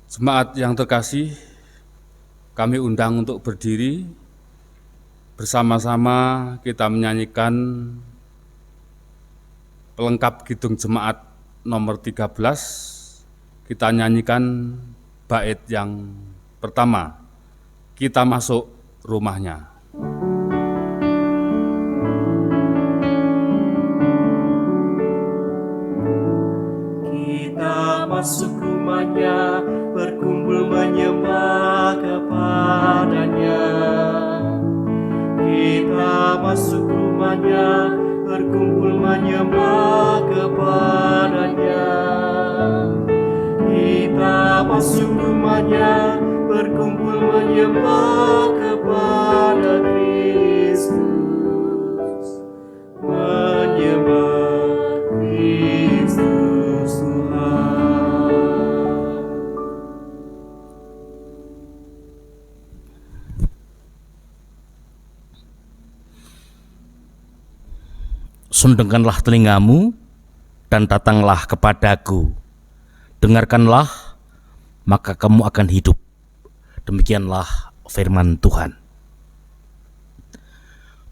Jemaat yang terkasih, kami undang untuk berdiri. Bersama-sama kita menyanyikan pelengkap Kidung Jemaat nomor 13. Kita nyanyikan bait yang pertama, kita masuk rumahnya. Kita masuk rumahnya, berkumpul menyembah kepadanya. Kita masuk rumahnya, berkumpul menyembah kepadanya. Kita masuk rumahnya, berkumpul menyembah kepada Kristus. Menyembah Kristus Tuhan. Sundengkanlah telingamu dan datanglah kepadaku. Dengarkanlah, maka kamu akan hidup. Demikianlah firman Tuhan.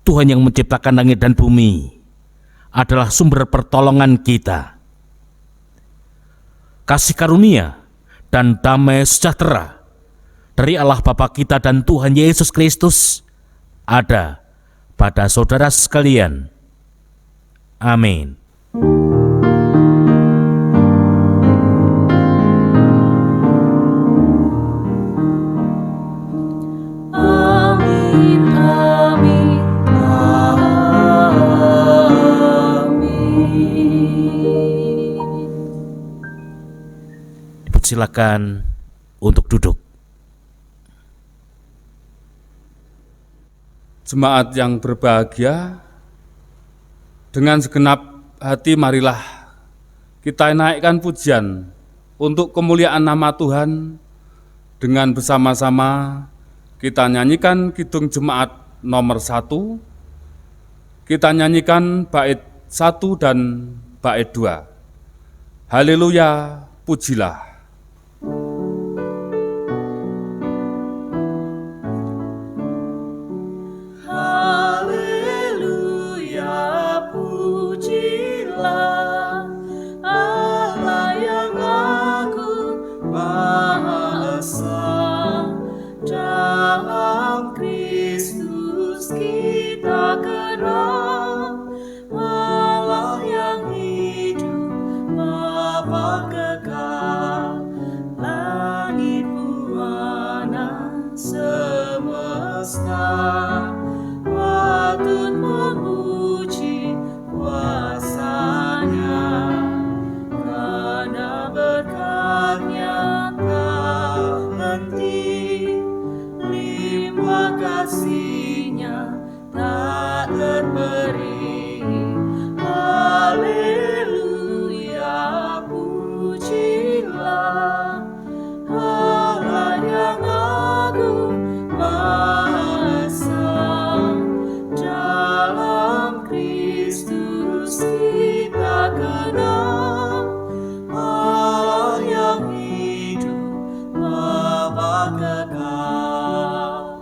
Tuhan yang menciptakan langit dan bumi adalah sumber pertolongan kita. Kasih karunia dan damai sejahtera dari Allah Bapa kita dan Tuhan Yesus Kristus ada pada saudara sekalian. Amin. Amin, amin, amin. Silakan untuk duduk. Jemaat yang berbahagia, dengan segenap hati marilah kita naikkan pujian untuk kemuliaan nama Tuhan. Dengan bersama-sama kita nyanyikan Kidung Jemaat nomor 1. Kita nyanyikan bait 1 dan bait 2. Haleluya, pujilah. Patut memuji kuasa-Nya, karena berkat-Nya tak henti, limpah kasih-Nya tak terperi. Haleluya, pujilah Allah yang agung, Maha Esa. Dalam Kristus kita kenal Allah yang hidup, Bapa kekal.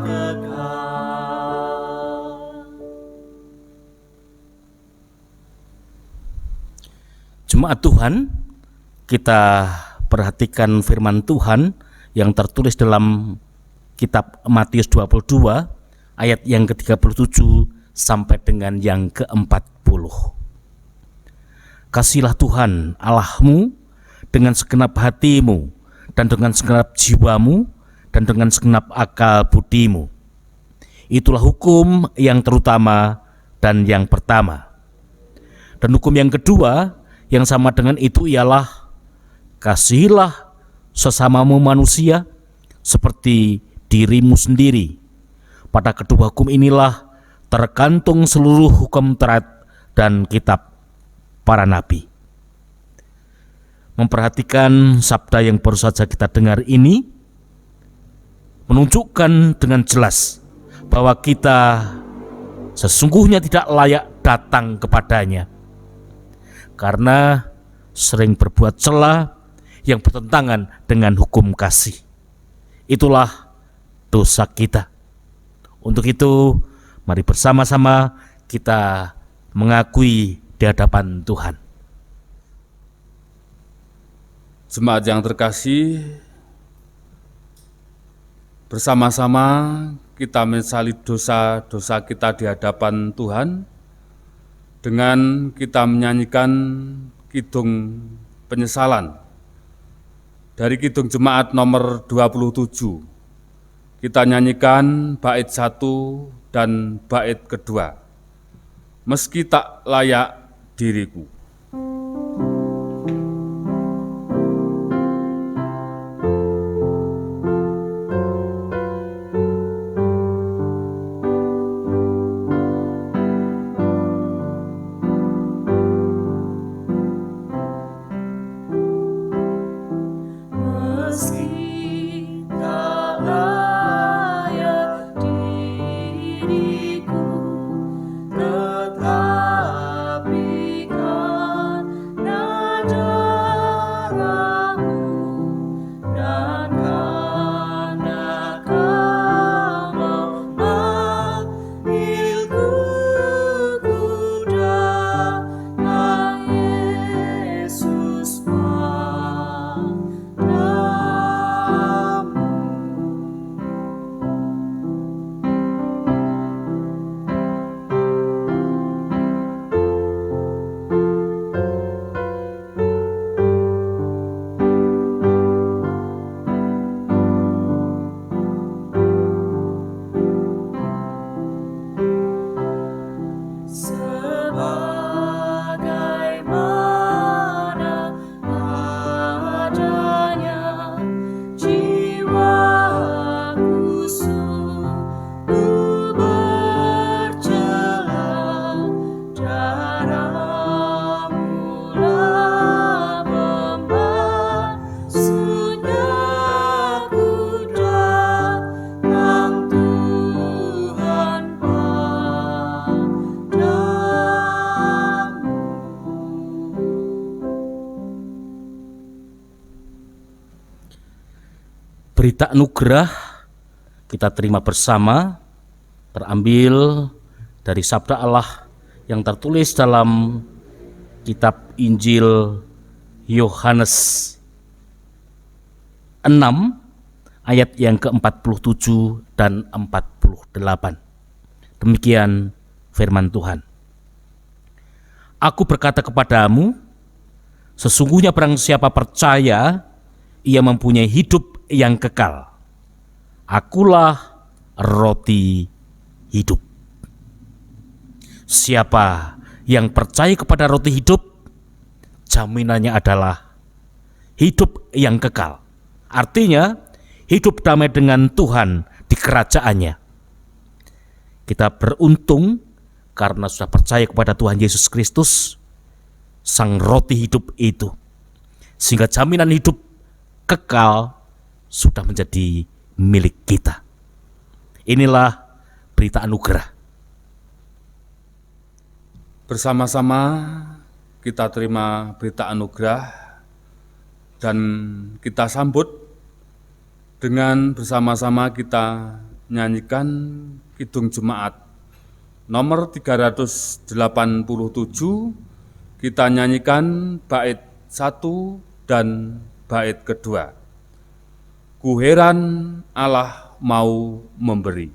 kekal. Jemaat Tuhan, kita perhatikan firman Tuhan yang tertulis dalam kitab Matius 22 ayat yang ke-37 sampai dengan yang ke-40. Kasihilah Tuhan Allahmu dengan segenap hatimu dan dengan segenap jiwamu dan dengan segenap akal budimu. Itulah hukum yang terutama dan yang pertama. Dan hukum yang kedua yang sama dengan itu ialah kasihilah sesamamu manusia seperti dirimu sendiri. Pada kedua hukum inilah tergantung seluruh hukum Taurat dan kitab para nabi. Memperhatikan sabda yang baru saja kita dengar ini menunjukkan dengan jelas bahwa kita sesungguhnya tidak layak datang kepadanya karena sering berbuat cela yang bertentangan dengan hukum kasih. Itulah dosa kita. Untuk itu, mari bersama-sama kita mengakui di hadapan Tuhan. Jemaat yang terkasih, bersama-sama kita menyesali dosa-dosa kita di hadapan Tuhan dengan kita menyanyikan kidung penyesalan dari kidung jemaat nomor 27. Kita nyanyikan bait 1 dan bait kedua. Meski tak layak diriku. Meski tak layak diriku, tetapi karena darah-Mu dan karena Kau memanggilku, ku datang Yesus padamu. Sebagaimana adanya jiwaku sungguh bercela, darah-Mu-lah membasuhnya, ku datang Tuhan padamu. Berita anugerah kita terima bersama terambil dari sabda Allah yang tertulis dalam kitab Injil Yohanes 6 ayat yang ke-47 dan 48. Demikian firman Tuhan. Aku berkata kepadamu, sesungguhnya barang siapa percaya, ia mempunyai hidup yang kekal. Akulah roti hidup. Siapa yang percaya kepada roti hidup, jaminannya adalah hidup yang kekal. Artinya, hidup damai dengan Tuhan di kerajaannya. Kita beruntung karena sudah percaya kepada Tuhan Yesus Kristus, Sang roti hidup itu. Sehingga jaminan hidup kekal sudah menjadi milik kita. Inilah berita anugerah. Bersama-sama kita terima berita anugerah dan kita sambut dengan bersama-sama kita nyanyikan Kidung Jemaat nomor 387. Kita nyanyikan bait 1 dan bait kedua. Ku heran Allah mau memberi.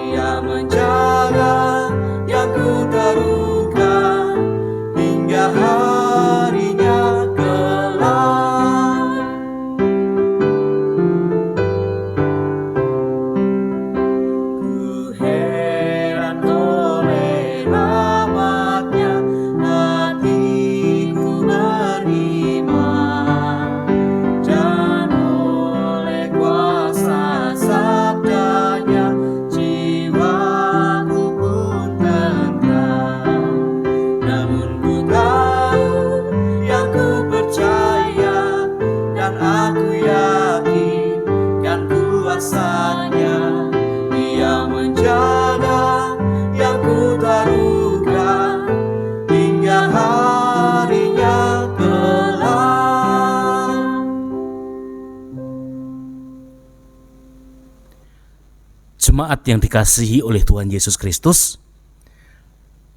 Ia menjaga yang ku taruhkan hingga harinya kelak. Ku heran oleh rahmat-Nya, hatiku beriman, dan oleh kuasa sabdanya jiwaku pun tentram. Namun ku tahu yang ku percaya, dan aku yakin kan kuasa-Nya. Ia menjaga yang ku taruhkan hingga harinya kelak. Jemaat yang dikasihi oleh Tuhan Yesus Kristus,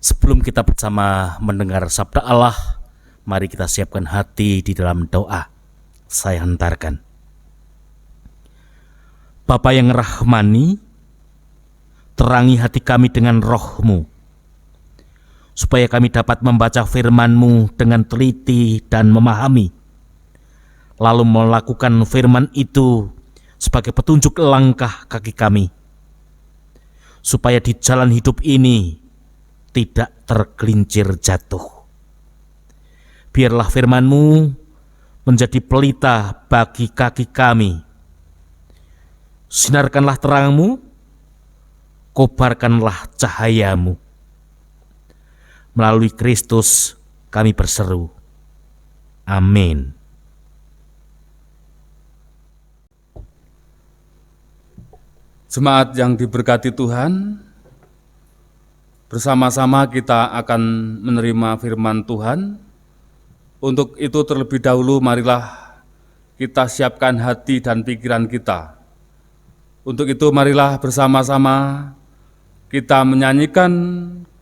sebelum kita bersama mendengar sabda Allah, mari kita siapkan hati di dalam doa. Saya hantarkan. Bapa yang rahmani, terangi hati kami dengan roh-Mu, supaya kami dapat membaca firman-Mu dengan teliti dan memahami, lalu melakukan firman itu sebagai petunjuk langkah kaki kami, supaya di jalan hidup ini tidak tergelincir jatuh. Biarlah firman-Mu menjadi pelita bagi kaki kami. Sinarkanlah terang-Mu, kobarkanlah cahaya-Mu. Melalui Kristus kami berseru. Amin. Jemaat yang diberkati Tuhan, bersama-sama kita akan menerima firman Tuhan. Untuk itu terlebih dahulu marilah kita siapkan hati dan pikiran kita. Untuk itu marilah bersama-sama kita menyanyikan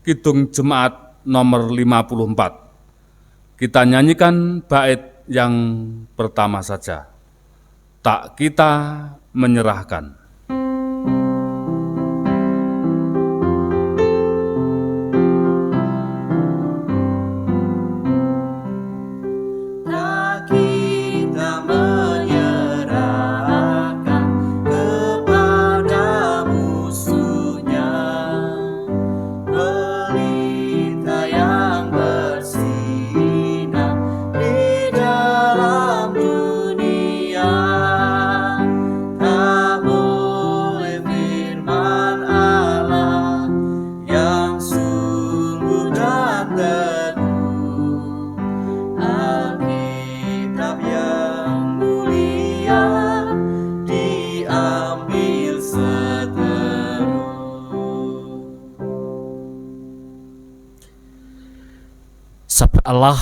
Kidung Jemaat nomor 54. Kita nyanyikan bait yang pertama saja. Tak kita menyerahkan. Sabda Allah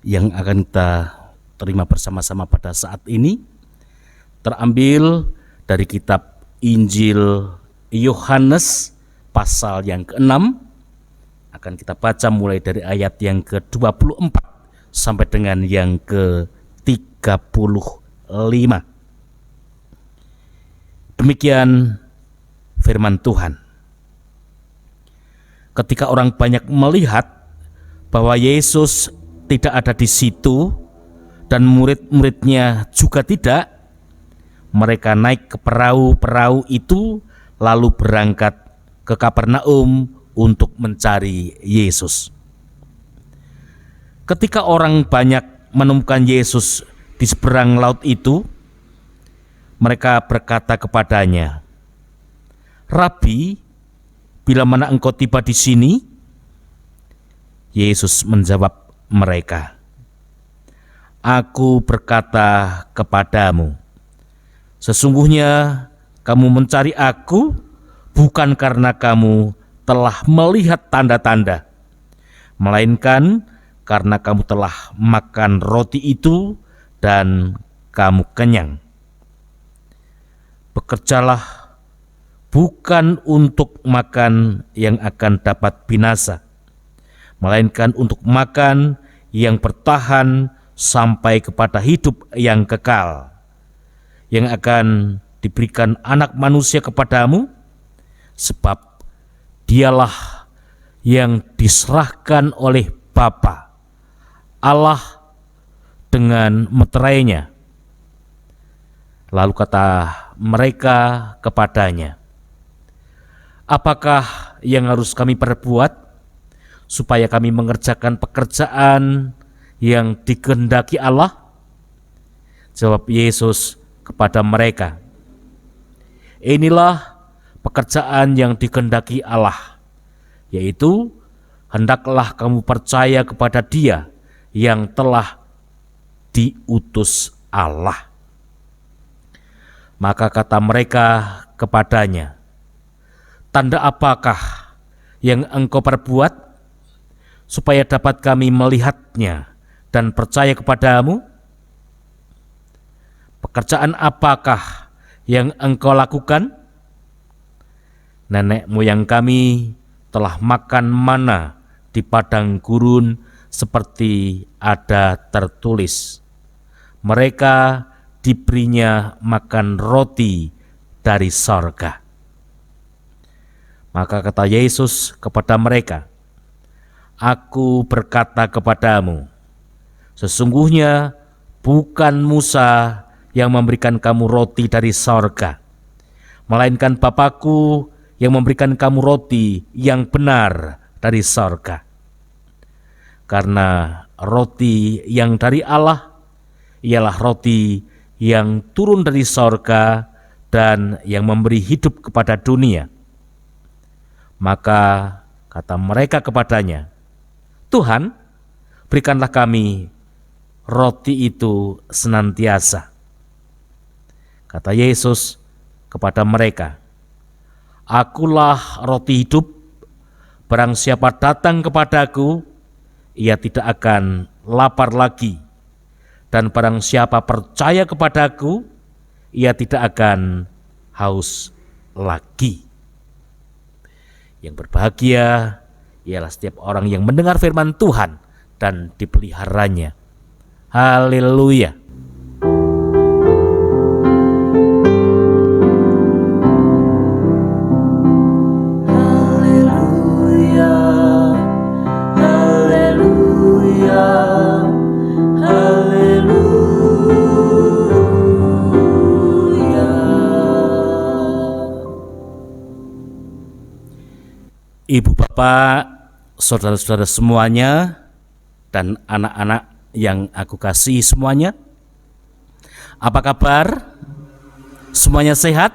yang akan kita terima bersama-sama pada saat ini terambil dari kitab Injil Yohanes pasal yang ke-6. Akan kita baca mulai dari ayat yang ke-24 sampai dengan yang ke-35. Demikian firman Tuhan. Ketika orang banyak melihat bahwa Yesus tidak ada di situ dan murid-muridnya juga tidak, mereka naik ke perahu-perahu itu lalu berangkat ke Kapernaum untuk mencari Yesus. Ketika orang banyak menemukan Yesus di seberang laut itu, mereka berkata kepadanya, "Rabi, bila mana engkau tiba di sini?" Yesus menjawab mereka, "Aku berkata kepadamu, sesungguhnya kamu mencari aku bukan karena kamu telah melihat tanda-tanda, melainkan karena kamu telah makan roti itu dan kamu kenyang. Bekerjalah bukan untuk makan yang akan dapat binasa, melainkan untuk makan yang bertahan sampai kepada hidup yang kekal, yang akan diberikan Anak Manusia kepadamu, sebab dialah yang diserahkan oleh Bapa Allah dengan meterainya." Lalu kata mereka kepadanya, "Apakah yang harus kami perbuat supaya kami mengerjakan pekerjaan yang dikehendaki Allah?" Jawab Yesus kepada mereka, "Inilah pekerjaan yang dikehendaki Allah, yaitu hendaklah kamu percaya kepada Dia yang telah diutus Allah." Maka kata mereka kepadanya, "Tanda apakah yang engkau perbuat supaya dapat kami melihatnya dan percaya kepadamu? Pekerjaan apakah yang engkau lakukan? Nenek moyang kami telah makan mana di padang gurun, seperti ada tertulis, mereka diberinya makan roti dari sorga." Maka kata Yesus kepada mereka, "Aku berkata kepadamu, sesungguhnya bukan Musa yang memberikan kamu roti dari sorga, melainkan Bapa-Ku yang memberikan kamu roti yang benar dari sorga. Karena roti yang dari Allah ialah roti yang turun dari sorga dan yang memberi hidup kepada dunia." Maka kata mereka kepadanya, "Tuhan, berikanlah kami roti itu senantiasa." Kata Yesus kepada mereka, "Akulah roti hidup, barang siapa datang kepadaku, ia tidak akan lapar lagi, dan barang siapa percaya kepadaku, ia tidak akan haus lagi." Yang berbahagia ialah setiap orang yang mendengar firman Tuhan dan dipeliharanya. Haleluya. Haleluya, haleluya, haleluya. Ibu bapak, saudara-saudara semuanya, dan anak-anak yang aku kasihi semuanya, apa kabar? Semuanya sehat?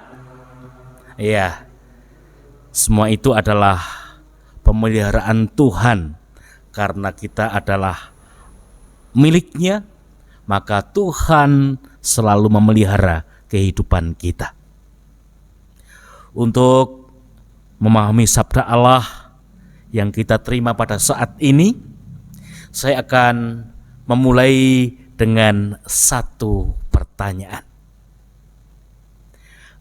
Ya, semua itu adalah pemeliharaan Tuhan. Karena kita adalah miliknya, maka Tuhan selalu memelihara kehidupan kita. Untuk memahami sabda Allah yang kita terima pada saat ini, saya akan memulai dengan satu pertanyaan.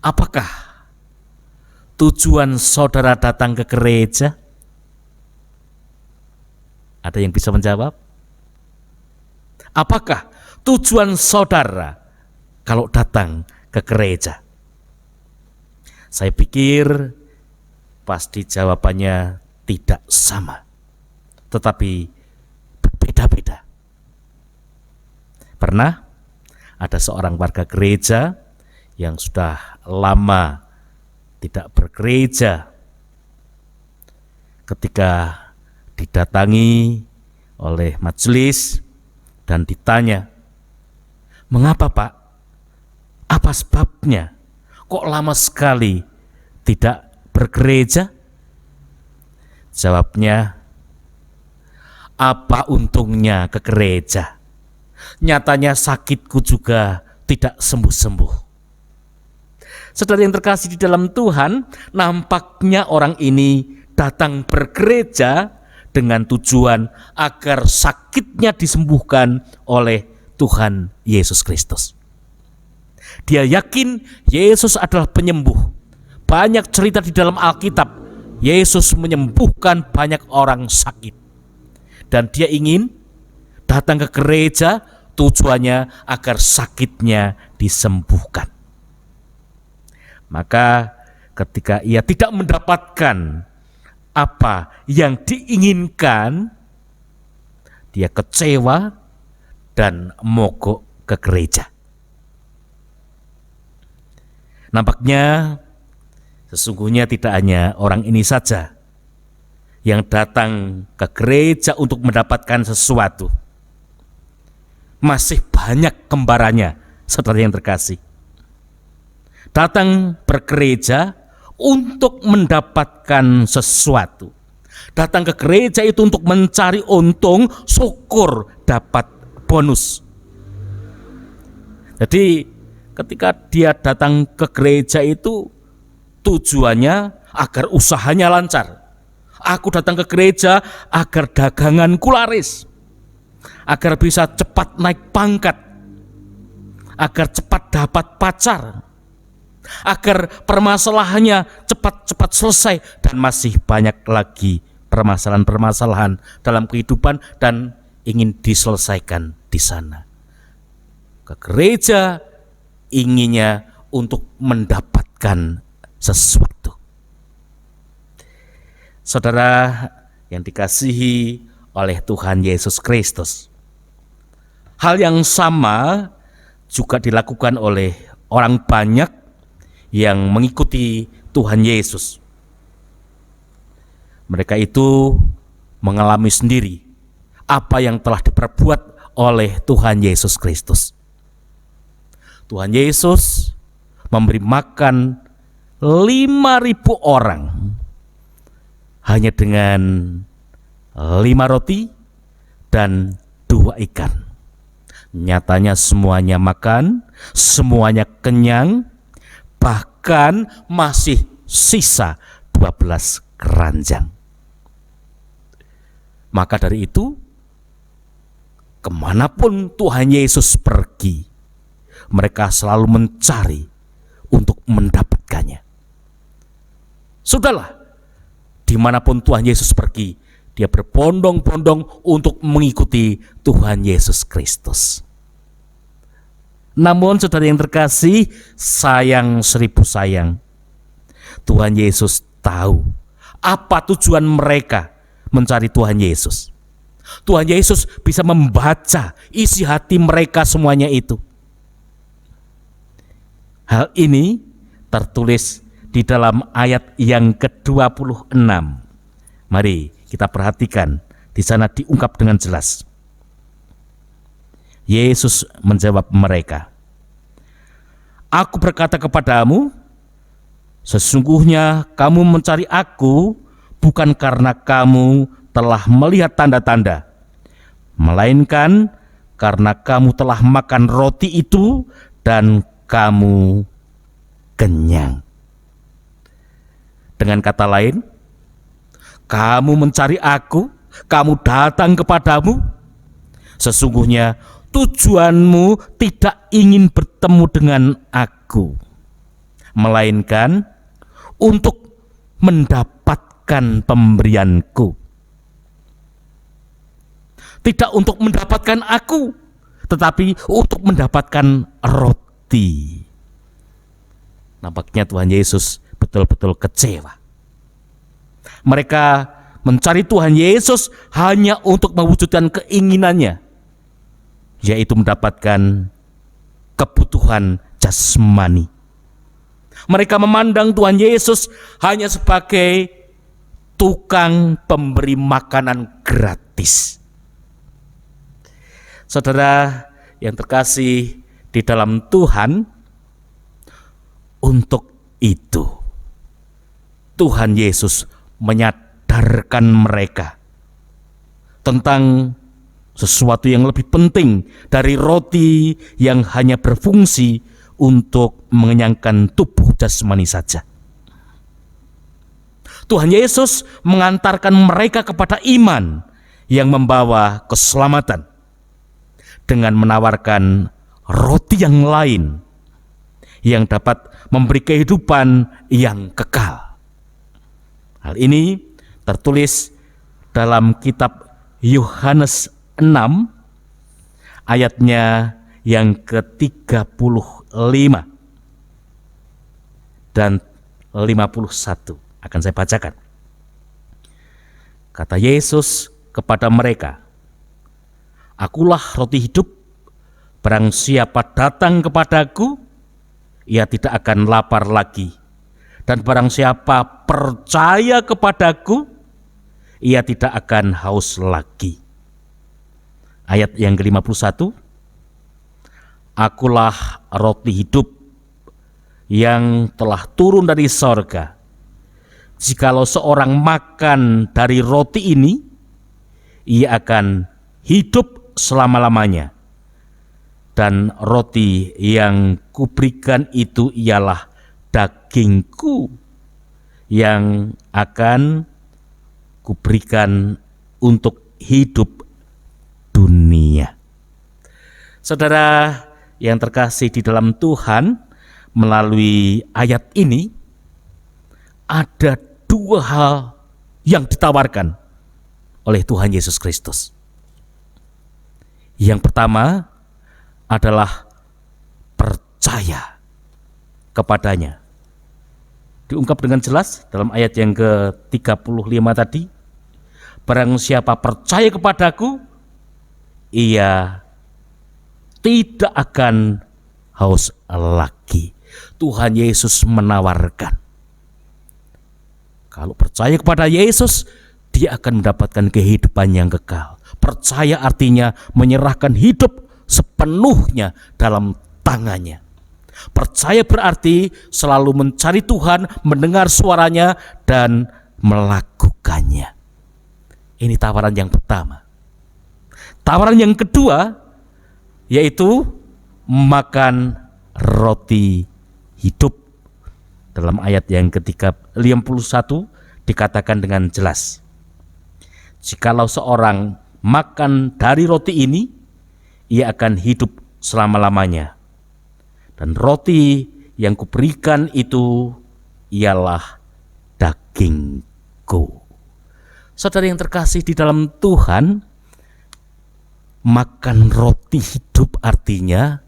Apakah tujuan saudara datang ke gereja? Ada yang bisa menjawab? Apakah tujuan saudara kalau datang ke gereja? Saya pikir pasti jawabannya tidak sama, tetapi berbeda-beda. Pernah ada seorang warga gereja yang sudah lama tidak bergereja. Ketika didatangi oleh majelis dan ditanya, "Mengapa, Pak? Apa sebabnya? Kok lama sekali tidak bergereja?" Jawabnya, "Apa untungnya ke gereja? Nyatanya sakitku juga tidak sembuh-sembuh." Saudara yang terkasih di dalam Tuhan, nampaknya orang ini datang bergereja dengan tujuan agar sakitnya disembuhkan oleh Tuhan Yesus Kristus. Dia yakin Yesus adalah penyembuh. Banyak cerita di dalam Alkitab, Yesus menyembuhkan banyak orang sakit. Dan dia ingin datang ke gereja tujuannya agar sakitnya disembuhkan. Maka ketika ia tidak mendapatkan apa yang diinginkan, dia kecewa dan mogok ke gereja. Nampaknya sesungguhnya tidak hanya orang ini saja yang datang ke gereja untuk mendapatkan sesuatu. Masih banyak kembarannya, saudara yang terkasih. Datang bergereja untuk mendapatkan sesuatu. Datang ke gereja itu untuk mencari untung, syukur dapat bonus. Jadi ketika dia datang ke gereja itu tujuannya agar usahanya lancar. Aku datang ke gereja agar daganganku laris, agar bisa cepat naik pangkat, agar cepat dapat pacar, agar permasalahannya cepat-cepat selesai, dan masih banyak lagi permasalahan-permasalahan dalam kehidupan dan ingin diselesaikan di sana. Ke gereja inginnya untuk mendapatkan sesuatu. Saudara yang dikasihi oleh Tuhan Yesus Kristus, hal yang sama juga dilakukan oleh orang banyak yang mengikuti Tuhan Yesus. Mereka itu mengalami sendiri apa yang telah diperbuat oleh Tuhan Yesus Kristus. Tuhan Yesus memberi makan 5.000 orang hanya dengan 5 roti dan 2 ikan. Nyatanya semuanya makan, semuanya kenyang, bahkan masih sisa 12 keranjang. Maka dari itu, kemanapun Tuhan Yesus pergi, mereka selalu mencari untuk mendapatkannya. Sudahlah, dimanapun Tuhan Yesus pergi, dia berbondong-bondong untuk mengikuti Tuhan Yesus Kristus. Namun saudara yang terkasih, sayang 1000 sayang, Tuhan Yesus tahu apa tujuan mereka mencari Tuhan Yesus. Tuhan Yesus bisa membaca isi hati mereka semuanya itu. Hal ini tertulis di dalam ayat yang ke-26. Mari kita perhatikan, di sana diungkap dengan jelas. Yesus menjawab mereka, "Aku berkata kepadamu, sesungguhnya kamu mencari aku bukan karena kamu telah melihat tanda-tanda, melainkan karena kamu telah makan roti itu dan kamu kenyang." Dengan kata lain, kamu mencari aku, kamu datang kepadamu, sesungguhnya tujuanmu tidak ingin bertemu dengan aku, melainkan untuk mendapatkan pemberianku. Tidak untuk mendapatkan aku, tetapi untuk mendapatkan roti. Nampaknya Tuhan Yesus betul-betul kecewa. Mereka mencari Tuhan Yesus hanya untuk mewujudkan keinginannya, yaitu mendapatkan kebutuhan jasmani. Mereka memandang Tuhan Yesus hanya sebagai tukang pemberi makanan gratis. Saudara yang terkasih di dalam Tuhan, untuk itu Tuhan Yesus menyadarkan mereka tentang sesuatu yang lebih penting dari roti yang hanya berfungsi untuk mengenyangkan tubuh jasmani saja. Tuhan Yesus mengantarkan mereka kepada iman yang membawa keselamatan dengan menawarkan roti yang lain yang dapat memberi kehidupan yang kekal. Hal ini tertulis dalam kitab Yohanes 6 ayatnya yang ke-35 dan 51. Akan saya bacakan. Kata Yesus kepada mereka, "Akulah roti hidup, barang siapa datang kepadaku, ia tidak akan lapar lagi. Dan barang siapa percaya kepadaku, ia tidak akan haus lagi." Ayat yang ke-51, "Akulah roti hidup yang telah turun dari sorga. Jikalau seorang makan dari roti ini, ia akan hidup selama-lamanya. Dan roti yang kuberikan itu ialah dagingku yang akan kuberikan untuk hidup dunia." Saudara yang terkasih di dalam Tuhan, melalui ayat ini ada dua hal yang ditawarkan oleh Tuhan Yesus Kristus. Yang pertama adalah percaya kepadanya. Diungkap dengan jelas dalam ayat yang ke-35 tadi, "Barang siapa percaya kepadaku, ia tidak akan haus lagi." Tuhan Yesus menawarkan, kalau percaya kepada Yesus, dia akan mendapatkan kehidupan yang kekal. Percaya artinya menyerahkan hidup sepenuhnya dalam tangannya. Percaya berarti selalu mencari Tuhan, mendengar suaranya, dan melakukannya. Ini tawaran yang pertama. Tawaran yang kedua yaitu makan roti hidup. Dalam ayat yang ke-51 dikatakan dengan jelas, "Jikalau seorang makan dari roti ini, ia akan hidup selama-lamanya. Dan roti yang kuberikan itu ialah dagingku." Saudara yang terkasih di dalam Tuhan, makan roti hidup artinya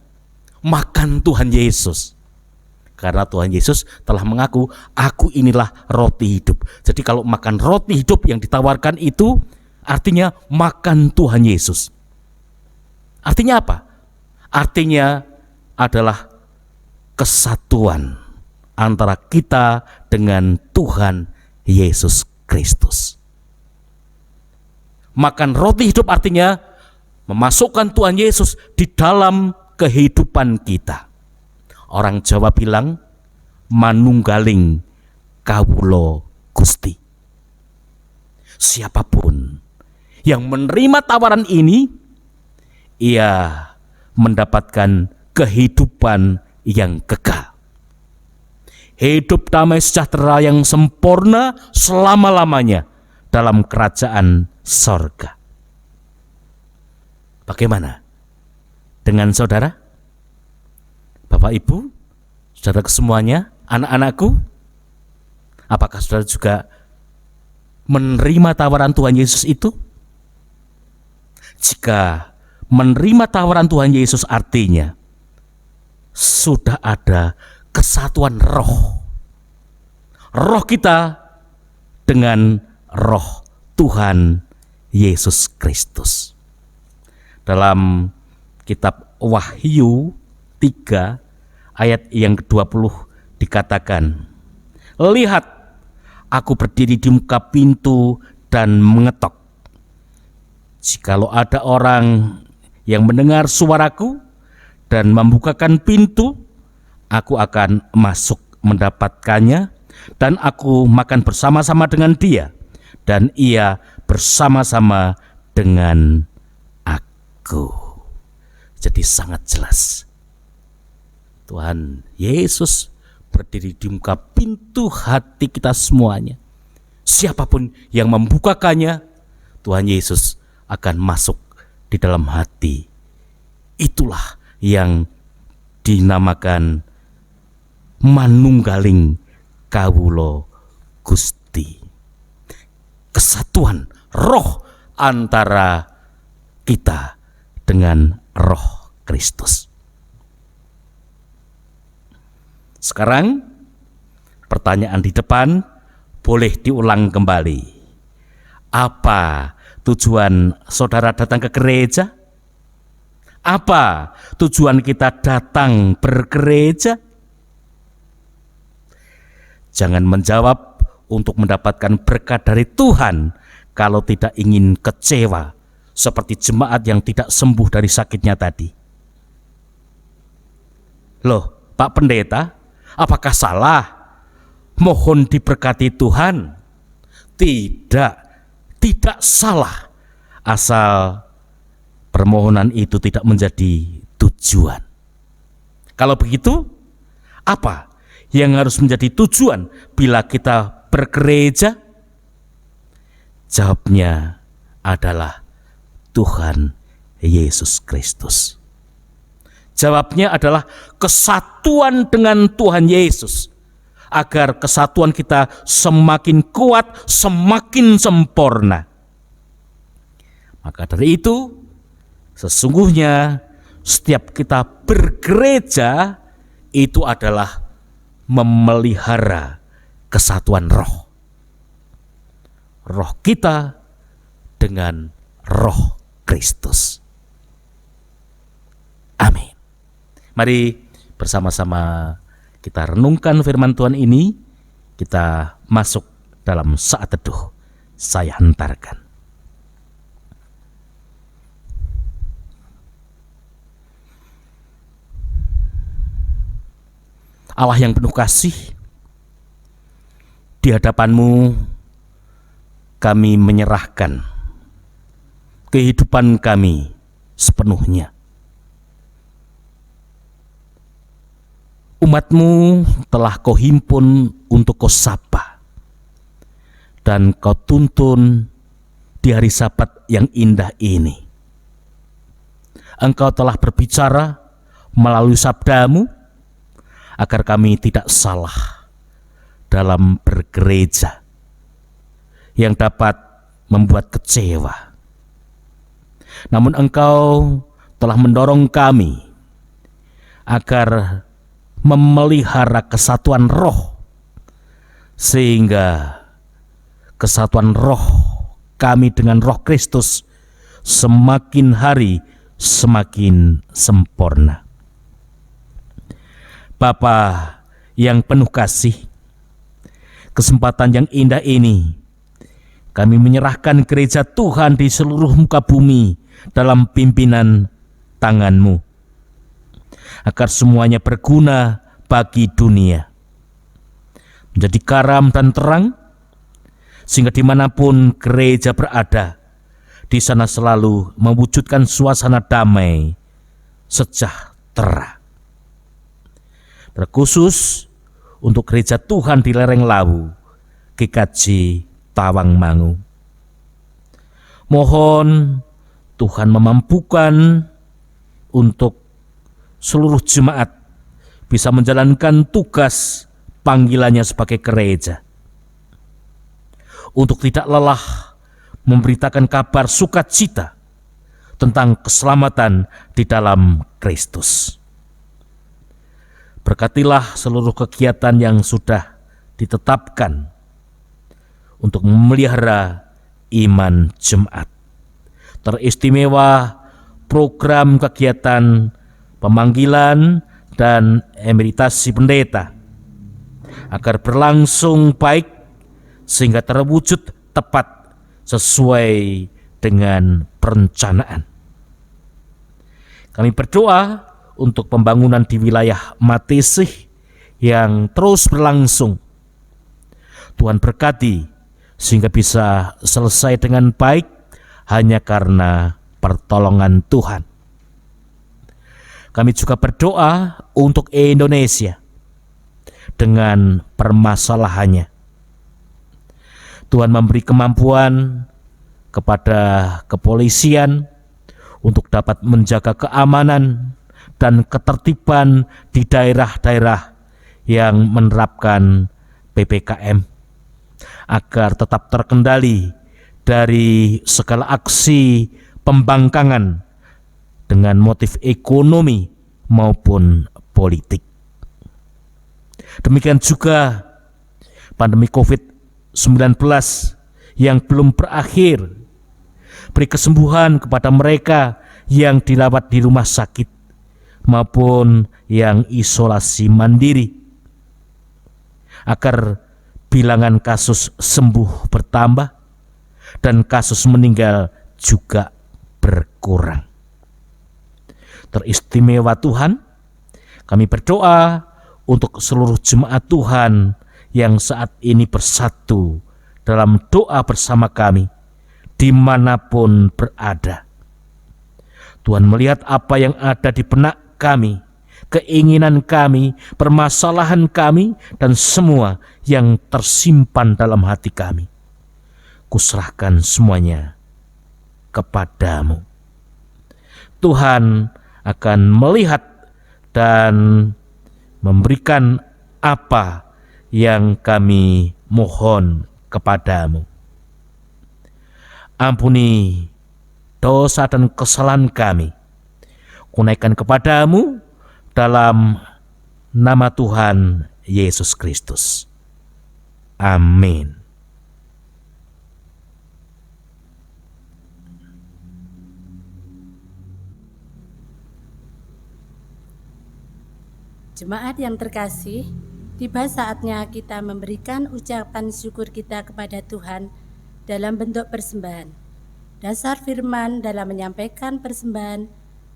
makan Tuhan Yesus. Karena Tuhan Yesus telah mengaku, "Aku inilah roti hidup." Jadi kalau makan roti hidup yang ditawarkan itu artinya makan Tuhan Yesus. Artinya apa? Artinya adalah kesatuan antara kita dengan Tuhan Yesus Kristus. Makan roti hidup artinya memasukkan Tuhan Yesus di dalam kehidupan kita. Orang Jawa bilang, "Manunggaling kawula Gusti." Siapapun yang menerima tawaran ini, ia mendapatkan kehidupan yang kekal. Hidup damai sejahtera yang sempurna selama-lamanya dalam kerajaan sorga. Bagaimana dengan saudara? Bapak Ibu, saudara kesemuanya, anak-anakku, apakah saudara juga menerima tawaran Tuhan Yesus itu? Jika menerima tawaran Tuhan Yesus artinya sudah ada kesatuan roh. Roh kita dengan roh Tuhan Yesus Kristus. Dalam kitab Wahyu 3 ayat yang ke-20 dikatakan, "Lihat, aku berdiri di muka pintu dan mengetok. Jikalau ada orang yang mendengar suaraku dan membukakan pintu, aku akan masuk mendapatkannya, dan aku makan bersama-sama dengan dia, dan ia bersama-sama dengan aku. Jadi sangat jelas, Tuhan Yesus berdiri di muka pintu hati kita semuanya. Siapapun yang membukakannya, Tuhan Yesus akan masuk di dalam hati. Itulah yang dinamakan manunggaling kawula Gusti. Kesatuan roh antara kita dengan Roh Kristus. Sekarang pertanyaan di depan boleh diulang kembali. Apa tujuan saudara datang ke gereja? Apa tujuan kita datang bergereja? Jangan menjawab untuk mendapatkan berkat dari Tuhan kalau tidak ingin kecewa seperti jemaat yang tidak sembuh dari sakitnya tadi. Loh, Pak Pendeta, apakah salah mohon diberkati Tuhan? Tidak salah, asal permohonan itu tidak menjadi tujuan. Kalau begitu, apa yang harus menjadi tujuan bila kita bergereja? Jawabnya adalah Tuhan Yesus Kristus. Jawabnya adalah kesatuan dengan Tuhan Yesus, agar kesatuan kita semakin kuat, semakin sempurna. Maka dari itu, sesungguhnya setiap kita bergereja itu adalah memelihara kesatuan roh. Roh kita dengan Roh Kristus. Amin. Mari bersama-sama kita renungkan firman Tuhan ini. Kita masuk dalam saat teduh. Saya hantarkan. Allah yang penuh kasih, di hadapan-Mu kami menyerahkan kehidupan kami sepenuhnya. Umat-Mu telah Kau himpun untuk Kau sapa dan Kau tuntun di hari Sabat yang indah ini. Engkau telah berbicara melalui sabda-Mu agar kami tidak salah dalam bergereja yang dapat membuat kecewa. Namun Engkau telah mendorong kami agar memelihara kesatuan roh, sehingga kesatuan roh kami dengan Roh Kristus semakin hari semakin sempurna. Bapa yang penuh kasih, kesempatan yang indah ini kami menyerahkan gereja Tuhan di seluruh muka bumi dalam pimpinan tangan-Mu, agar semuanya berguna bagi dunia, menjadi garam dan terang, sehingga dimanapun gereja berada, di sana selalu mewujudkan suasana damai, sejahtera. Terkhusus untuk gereja Tuhan di lereng Lawu, GKJ Tawangmangu. Mohon Tuhan memampukan untuk seluruh jemaat bisa menjalankan tugas panggilannya sebagai gereja, untuk tidak lelah memberitakan kabar sukacita tentang keselamatan di dalam Kristus. Berkatilah seluruh kegiatan yang sudah ditetapkan untuk memelihara iman jemaat, teristimewa program kegiatan pemanggilan dan emeritasi pendeta, agar berlangsung baik sehingga terwujud tepat sesuai dengan perencanaan. Kami berdoa untuk pembangunan di wilayah Matesih yang terus berlangsung. Tuhan berkati sehingga bisa selesai dengan baik hanya karena pertolongan Tuhan. Kami juga berdoa untuk Indonesia dengan permasalahannya. Tuhan memberi kemampuan kepada kepolisian untuk dapat menjaga keamanan dan ketertiban di daerah-daerah yang menerapkan PPKM agar tetap terkendali dari segala aksi pembangkangan dengan motif ekonomi maupun politik. Demikian juga pandemi COVID-19 yang belum berakhir. Beri kesembuhan kepada mereka yang dirawat di rumah sakit maupun yang isolasi mandiri, agar bilangan kasus sembuh bertambah dan kasus meninggal juga berkurang. Teristimewa Tuhan, kami berdoa untuk seluruh jemaat Tuhan yang saat ini bersatu dalam doa bersama kami dimanapun berada. Tuhan melihat apa yang ada di benak kami, keinginan kami, permasalahan kami, dan semua yang tersimpan dalam hati kami. Kuserahkan semuanya kepadamu. Tuhan akan melihat dan memberikan apa yang kami mohon kepadamu. Ampuni dosa dan kesalahan kami. Kunaikkan kepadamu dalam nama Tuhan Yesus Kristus. Amin. Jemaat yang terkasih, tiba saatnya kita memberikan ucapan syukur kita kepada Tuhan dalam bentuk persembahan. Dasar firman dalam menyampaikan persembahan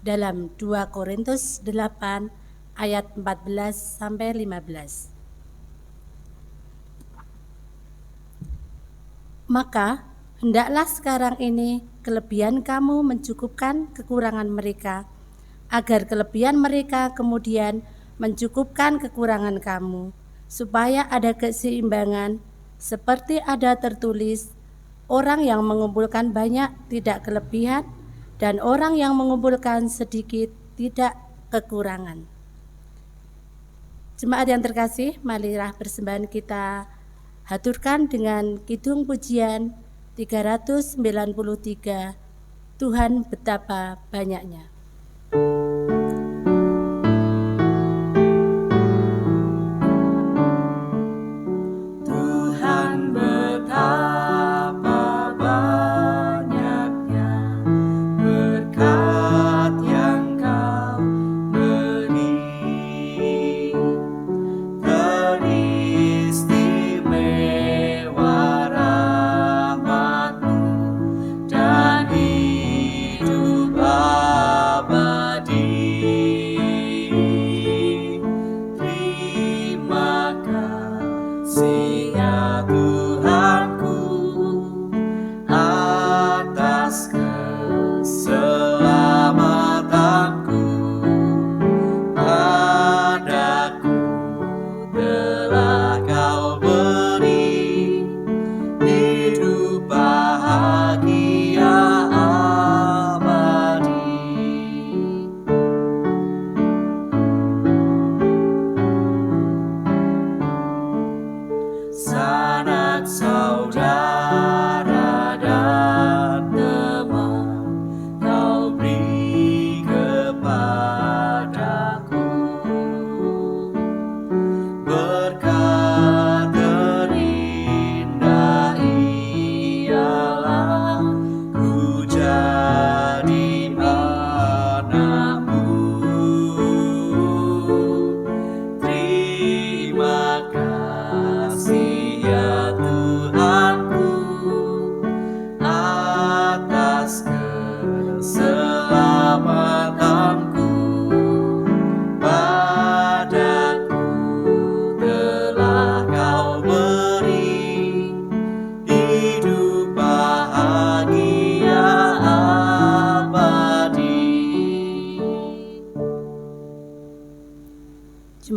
dalam 2 Korintus 8 ayat 14 sampai 15. Maka hendaklah sekarang ini kelebihan kamu mencukupkan kekurangan mereka, agar kelebihan mereka kemudian mencukupkan kekurangan kamu, supaya ada keseimbangan, seperti ada tertulis, orang yang mengumpulkan banyak tidak kelebihan, dan orang yang mengumpulkan sedikit tidak kekurangan. Jemaat yang terkasih, marilah persembahan kita haturkan dengan kidung pujian 393, Tuhan betapa banyaknya. Dan hidup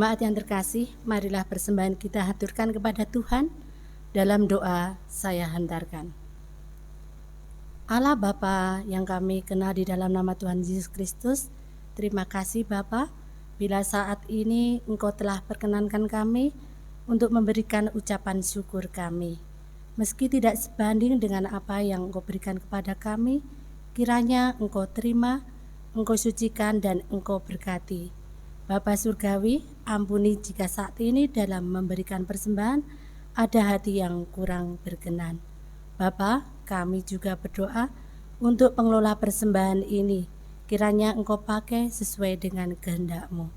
Jemaat yang terkasih, marilah persembahan kita haturkan kepada Tuhan. Dalam doa saya hantarkan. Allah Bapa yang kami kenal di dalam nama Tuhan Yesus Kristus, terima kasih Bapa, bila saat ini Engkau telah perkenankan kami untuk memberikan ucapan syukur kami. Meski tidak sebanding dengan apa yang Engkau berikan kepada kami, kiranya Engkau terima, Engkau sucikan dan Engkau berkati. Bapa Surgawi, ampuni jika saat ini dalam memberikan persembahan ada hati yang kurang berkenan. Bapa, kami juga berdoa untuk pengelola persembahan ini, kiranya Engkau pakai sesuai dengan kehendak-Mu.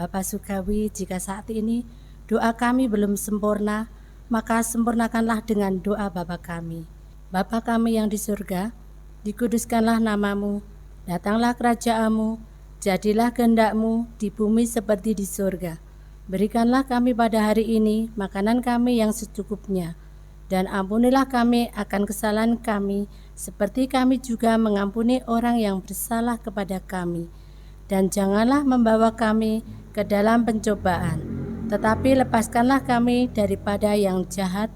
Bapa Surgawi, jika saat ini doa kami belum sempurna, maka sempurnakanlah dengan doa Bapa kami. Bapa kami yang di surga, dikuduskanlah nama-Mu, datanglah kerajaan-Mu, jadilah kehendak-Mu di bumi seperti di surga. Berikanlah kami pada hari ini makanan kami yang secukupnya, dan ampunilah kami akan kesalahan kami, seperti kami juga mengampuni orang yang bersalah kepada kami. Dan janganlah membawa kami ke dalam pencobaan, tetapi lepaskanlah kami daripada yang jahat,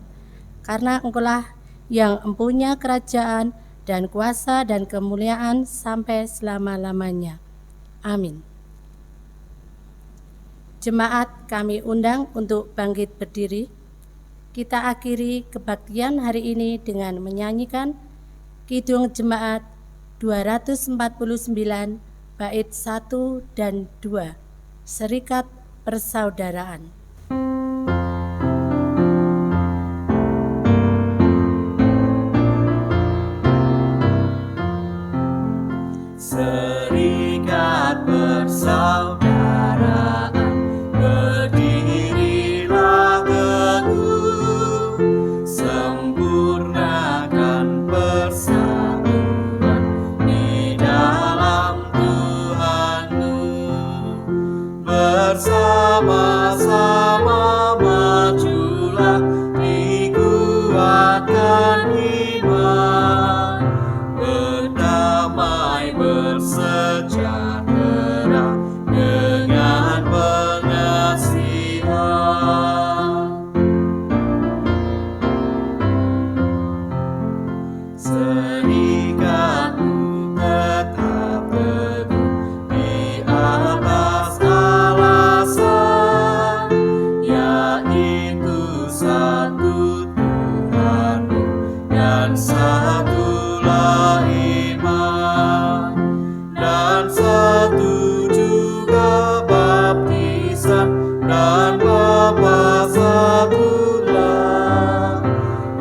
karena Engkaulah yang empunya kerajaan dan kuasa dan kemuliaan sampai selama-lamanya. Amin. Jemaat kami undang untuk bangkit berdiri. Kita akhiri kebaktian hari ini dengan menyanyikan Kidung Jemaat 249 bait 1 dan 2, Serikat Persaudaraan. Serikat persaudaraan, berdirilah teguh, sempurnakan persatuan di dalam Tuhanmu. Bersama-sama majulah, dikuatkan iman, berdamai bersejahtera dengan pengasihan. Serikatmu tetap teguh di atas alasan, yaitu satu Tuhanmu dan satulah iman, dan satu juga baptisan, dan Bapa satulah,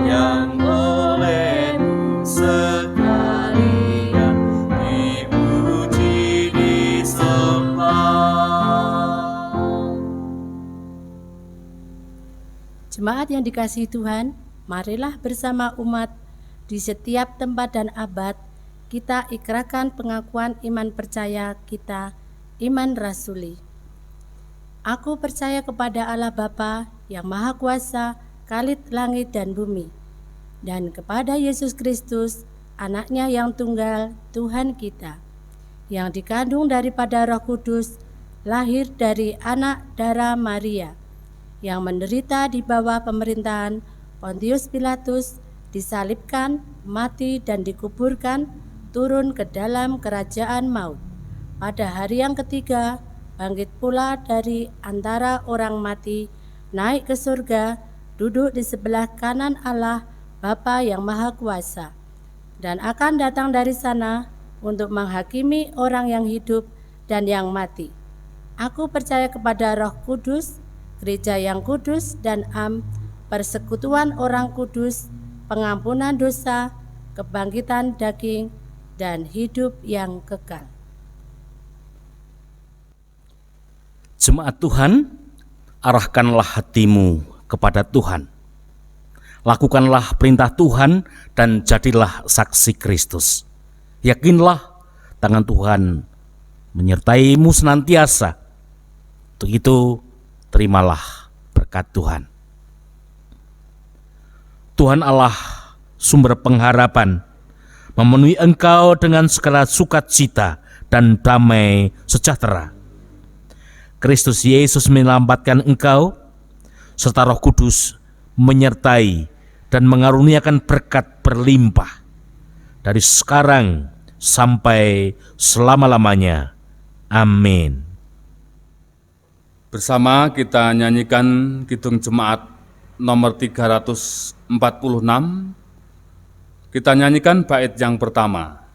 yang olehmu sekalian dipuji disembah. Jemaat yang dikasihi Tuhan, marilah bersama umat di setiap tempat dan abad kita ikrarkan pengakuan iman percaya kita, iman rasuli. Aku percaya kepada Allah Bapa yang Maha Kuasa, Khalid langit dan bumi, dan kepada Yesus Kristus, Anaknya yang tunggal, Tuhan kita, yang dikandung daripada Roh Kudus, lahir dari anak darah Maria, yang menderita di bawah pemerintahan Pontius Pilatus, disalibkan, mati dan dikuburkan, turun ke dalam kerajaan maut. Pada hari yang ketiga, bangkit pula dari antara orang mati, naik ke surga, duduk di sebelah kanan Allah Bapa yang Maha Kuasa, dan akan datang dari sana untuk menghakimi orang yang hidup dan yang mati. Aku percaya kepada Roh Kudus, gereja yang kudus dan persekutuan orang kudus, pengampunan dosa, kebangkitan daging, dan hidup yang kekal. Jemaat Tuhan, arahkanlah hatimu kepada Tuhan. Lakukanlah perintah Tuhan dan jadilah saksi Kristus. Yakinlah tangan Tuhan menyertaimu senantiasa. Untuk itu, terimalah berkat Tuhan. Tuhan Allah, sumber pengharapan, memenuhi engkau dengan segala sukacita dan damai sejahtera. Kristus Yesus menyelamatkan engkau, serta Roh Kudus menyertai dan mengaruniakan berkat berlimpah dari sekarang sampai selama-lamanya. Amin. Bersama kita nyanyikan Kidung Jemaat nomor 346. Kita nyanyikan bait yang pertama.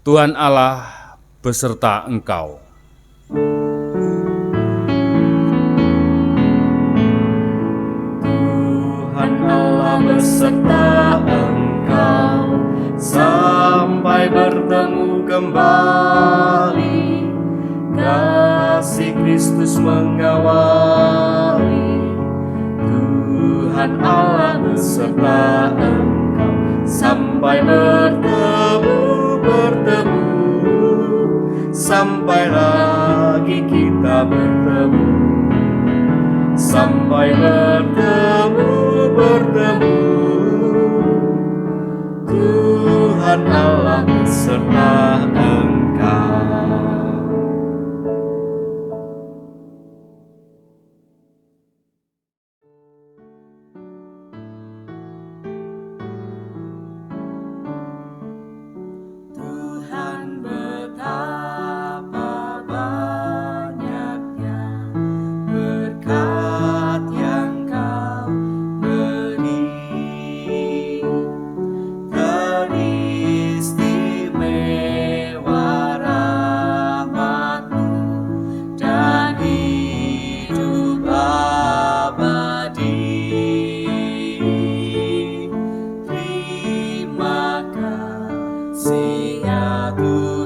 Tuhan Allah beserta engkau. Tuhan Allah beserta engkau sampai bertemu kembali. Kasih Kristus mengawali. Tuhan Allah beserta engkau sampai bertemu, sampai lagi kita bertemu, sampai bertemu. Tuhan Allah beserta engkau. Tuhan betapa banyaknya berkat yang Kau beri, teristimewa rahmat-Mu dan hidup abadi. Terima kasih ya Tuhan.